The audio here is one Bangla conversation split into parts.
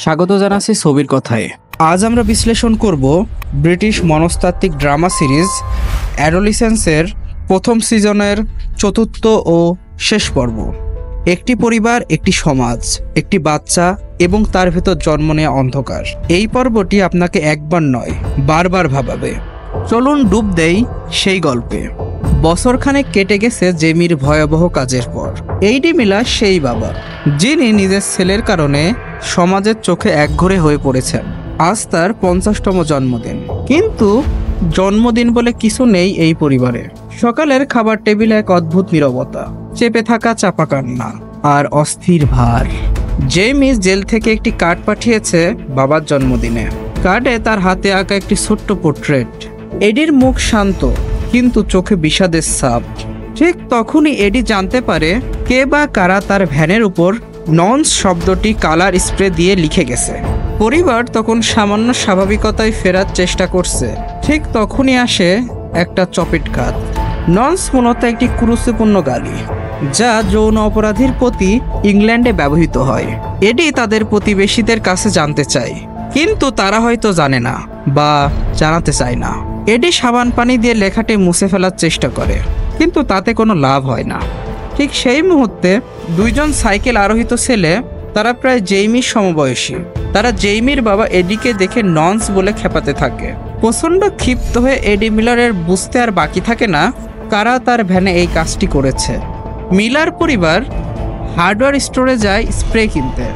স্বাগত জানাচ্ছি ছবির কথায়। আজ আমরা বিশ্লেষণ করব ব্রিটিশ মনস্তাত্ত্বিক ড্রামা সিরিজ অ্যাডোলেসেন্সের প্রথম সিজনের চতুর্থ ও শেষ পর্ব। একটি পরিবার, একটি সমাজ, একটি বাচ্চা এবং তার ভেতর জন্ম নেওয়া অন্ধকার। এই পর্বটি আপনাকে একবার নয় বারবার ভাবাবে। চলুন ডুব দেই সেই গল্পে। বছরখানেক কেটে গেছে জেমির ভয়াবহ কাজের পর। এইডি মিলার সেই বাবা যিনি নিজের ছেলের কারণে সমাজের চোখে একঘরে হয়ে পড়েছেন। আজ তার 50তম জন্মদিন, কিন্তু জন্মদিন বলে কিছু নেই এই পরিবারে। সকালের খাবার টেবিলে এক অদ্ভুত নীরবতা, চেপে থাকা চাপা কান্না আর অস্থির ভার। জেমি জেল থেকে একটি কার্ড পাঠিয়েছে বাবার জন্মদিনে। কার্ডে তার হাতে আঁকা একটি ছোট্ট পোর্ট্রেট। এডির মুখ শান্ত, কিন্তু চোখে বিষাদের ছাপ। ঠিক তখনই এডি জানতে পারে কে বা কারা তার ভ্যানের উপর ননস শব্দটি কালার স্প্রে দিয়ে লিখে গেছে। পরিবার তখন সামান্য স্বাভাবিকতায় ফেরার চেষ্টা করছে। ঠিক তখনই আসে একটা চপেটঘাত। ননস মূলত একটি কুরুচিপূর্ণ গালি, যা যৌন অপরাধীর প্রতি ইংল্যান্ডে ব্যবহৃত হয়। এডি তাদের প্রতিবেশীদের কাছে জানতে চায়, কিন্তু তারা হয়তো জানে না বা জানাতে চায় না। এডি সাবান পানি দিয়ে লেখাটি মুছে ফেলার চেষ্টা করে, কিন্তু তাতে কোনো লাভ হয় না। ঠিক সেই মুহূর্তে দুইজন সাইকেল আরোহিত ছেলে, তারা প্রায় জেইমির সমবয়সী, তারা জেইমির বাবা এডিকে দেখে ননস বলে খেপাতে থাকে। প্রচণ্ড ক্ষিপ্ত হয়ে এডি মিলারের বুঝতে আর বাকি থাকে না কারা তার ভ্যানে এই কাজটি করেছে। মিলার পরিবার হার্ডওয়্যার স্টোরে যায় স্প্রে কিনতে।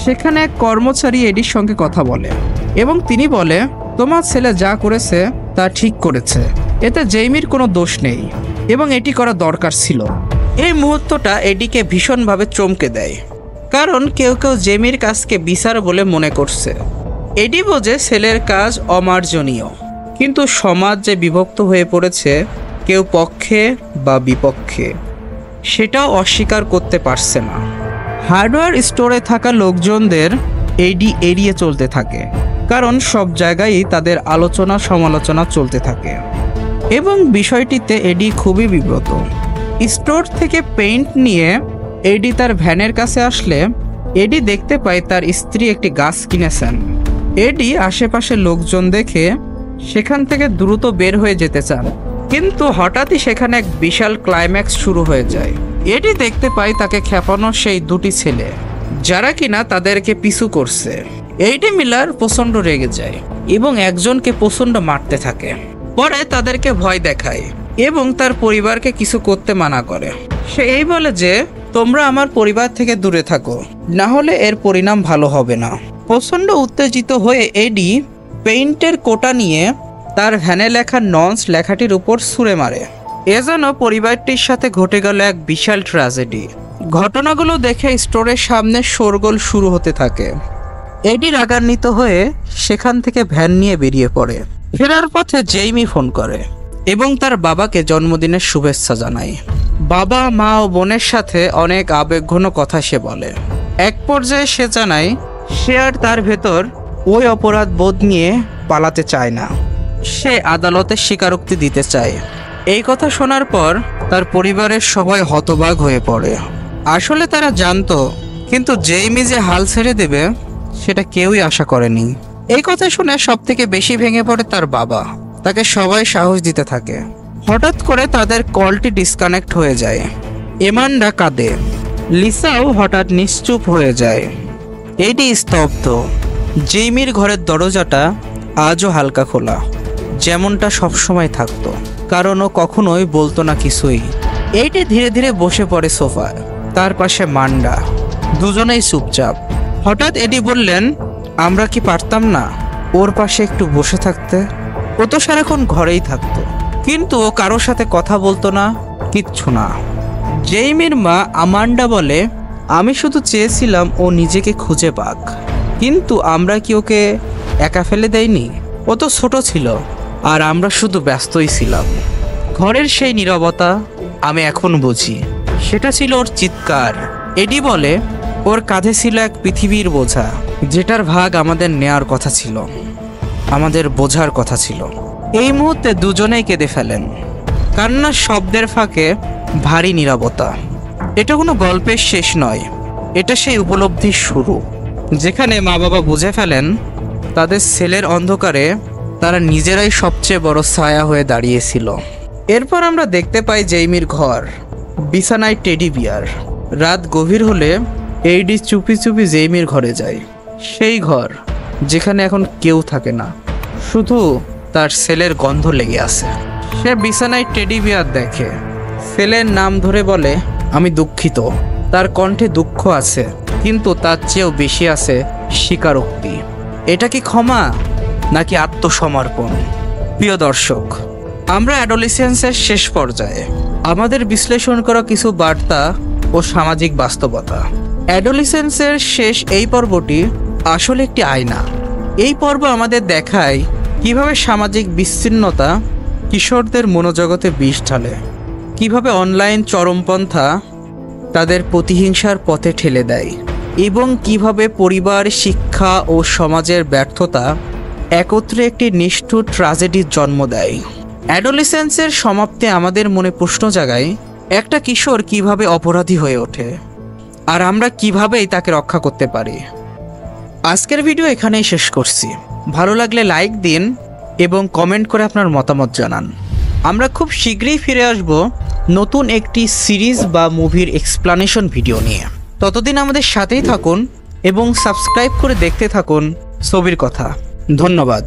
সেখানে এক কর্মচারী এডির সঙ্গে কথা বলে এবং তিনি বলে, তোমার ছেলে যা করেছে তা ঠিক করেছে, এতে জেইমির কোনো দোষ নেই এবং এটি করা দরকার ছিল। এই মুহূর্তটা এডিকে ভীষণভাবে চমকে দেয়, কারণ কেউ কেউ জেমির কাজকে বিচার বলে মনে করছে। এডি বোঝে ছেলের কাজ অমার্জনীয়, কিন্তু সমাজ যে বিভক্ত হয়ে পড়েছে, কেউ পক্ষে বা বিপক্ষে, সেটাও অস্বীকার করতে পারছে না। হার্ডওয়্যার স্টোরে থাকা লোকজনদের এডি এড়িয়ে চলতে থাকে, কারণ সব জায়গায় তাদের আলোচনা সমালোচনা চলতে থাকে এবং বিষয়টিতে এডি খুবই বিব্রত। স্টোর থেকে পেইন্ট নিয়ে এডি তার ভ্যানের কাছে আসলে এডি দেখতে পায় তার স্ত্রী একটি গাছ কিনেছেন। এডি আশেপাশে লোকজন দেখে সেখান থেকে দ্রুত বের হয়ে যেতে চান, কিন্তু হঠাৎই সেখানে এক বিশাল ক্লাইম্যাক্স শুরু হয়ে যায়। এডি দেখতে পায় তাকে খেপানো সেই দুটি ছেলে, যারা কিনা তাদেরকে পিছু করছে। এডি মিলার প্রচণ্ড রেগে যায় এবং একজনকে প্রচণ্ড মারতে থাকে। পরে তাদেরকে ভয় দেখায় এবং তার পরিবারকে কিছু করতে মানা করে। সে এই বলে যে, তোমরা আমার পরিবার থেকে দূরে থাকো, না হলে এর পরিণাম ভালো হবে না। প্রচণ্ড উত্তেজিত হয়ে এডি পেইন্টের কোটা নিয়ে তার ভ্যানে লেখা ননস লেখাটির উপর ছুঁড়ে মারে। এ যেন পরিবারটির সাথে ঘটে গেল এক বিশাল ট্র্যাজেডি। ঘটনাগুলো দেখে স্টোরের সামনে শোরগোল শুরু হতে থাকে। এডি রাগান্বিত হয়ে সেখান থেকে ভ্যান নিয়ে বেরিয়ে পড়ে। ফেরার পথে জেইমি ফোন করে এবং তার বাবাকে জন্মদিনের শুভেচ্ছা জানায়। বাবা, মা ও বোনের সাথে অনেক আবেগঘন কথা সে বলে। এক পর্যায়ে সে জানায় সে আর তার ভেতর ওই অপরাধ বোধ নিয়ে পালাতে চায় না, সে আদালতে স্বীকারোক্তি দিতে চায়। এই কথা শোনার পর তার পরিবারের সবাই হতবাক হয়ে পড়ে। আসলে তারা জানতো, কিন্তু জেইমি যে হাল ছেড়ে দেবে সেটা কেউই আশা করেনি। এই কথা শুনে সব থেকে বেশি ভেঙে পড়ে তার বাবা। তাকে সবাই সাহস দিতে থাকে। হঠাৎ করে তাদের কলটি ডিসকানেক্ট হয়ে যায়। এমান্ডা কাঁদে, লিসাও হঠাৎ নিশ্চুপ হয়ে যায়। এডি স্তব্ধ। জেইমির ঘরের দরজাটা আজও হালকা খোলা, যেমনটা সবসময় থাকতো, কারণ ও কখনোই বলতো না কিছুই। এডি ধীরে ধীরে বসে পড়ে সোফায়, তার পাশে মান্ডা। দুজনেই চুপচাপ। হঠাৎ এডি বললেন, আমরা কি পারতাম না ওর পাশে একটু বসে থাকতে? ও তো সারাক্ষণ ঘরেই থাকতো, কিন্তু ও কারোর সাথে কথা বলতো না, কিচ্ছু না। জেইমির মা আমান্ডা বলে, আমি শুধু চেয়েছিলাম ও নিজেকে খুঁজে পাক, কিন্তু আমরা কি ওকে একা ফেলে দেয়নি? ও তো ছোট ছিল আর আমরা শুধু ব্যস্তই ছিলাম। ঘরের সেই নীরবতা আমি এখন বুঝি, সেটা ছিল ওর চিৎকার। এডি বলে, ওর কাঁধে ছিল এক পৃথিবীর বোঝা, যেটার ভাগ আমাদের নেয়ার কথা ছিল, আমাদের বোঝার কথা ছিল। এই মুহূর্তে দুজনেই কেঁদে ফেলেন। কান্নার শব্দের ফাঁকে ভারী নীরবতা। এটা কোনো গল্পের শেষ নয়, এটা সেই উপলব্ধির শুরু। যেখানে মা বাবা বুঝে ফেলেন তাদের ছেলের অন্ধকারে তারা নিজেরাই সবচেয়ে বড় ছায়া হয়ে দাঁড়িয়েছিল। এরপর আমরা দেখতে পাই জেইমির ঘর, বিছানায় টেডি বিয়ার। রাত গভীর হলে এইডি চুপি চুপি জেইমির ঘরে যায়, সেই ঘর যেখানে এখন কেউ থাকে না, শুধু তার ছেলের গন্ধ লেগে আছে। সে বিছানায় টেডি বিয়ার দেখে, ছেলের নাম ধরে বলে, আমি দুঃখিত। তার কণ্ঠে দুঃখ আছে, কিন্তু তার চেয়েও বেশি আছে স্বীকারোক্তি। এটা কি ক্ষমা নাকি আত্মসমর্পণ? প্রিয় দর্শক, আমরা অ্যাডোলেসেন্সের শেষ পর্যায়ে। আমাদের বিশ্লেষণ করা কিছু বার্তা ও সামাজিক বাস্তবতা। অ্যাডোলেসেন্সের শেষ এই পর্বটি আসলে একটি আয়না। এই পর্ব আমাদের দেখায় কিভাবে সামাজিক বিচ্ছিন্নতা কিশোরদের মনোজগতে বিষ ঢালে, কিভাবে অনলাইন চরমপন্থা তাদের প্রতিহিংসার পথে ঠেলে দেয়, এবং কিভাবে পরিবার, শিক্ষা ও সমাজের ব্যর্থতা একত্রে একটি নিষ্ঠুর ট্র্যাজেডির জন্ম দেয়। অ্যাডোলেসেন্সের সমাপ্তি আমাদের মনে প্রশ্ন জাগায়, একটা কিশোর কিভাবে অপরাধী হয়ে ওঠে, আর আমরা কিভাবেই তাকে রক্ষা করতে পারি। আজকের ভিডিও এখানেই শেষ করছি। ভালো লাগলে লাইক দিন এবং কমেন্ট করে আপনার মতামত জানান। আমরা খুব শীঘ্রই ফিরে আসব নতুন একটি সিরিজ বা মুভির এক্সপ্লানেশন ভিডিও নিয়ে। ততদিন আমাদের সাথেই থাকুন এবং সাবস্ক্রাইব করে দেখতে থাকুন ছবির কথা। ধন্যবাদ।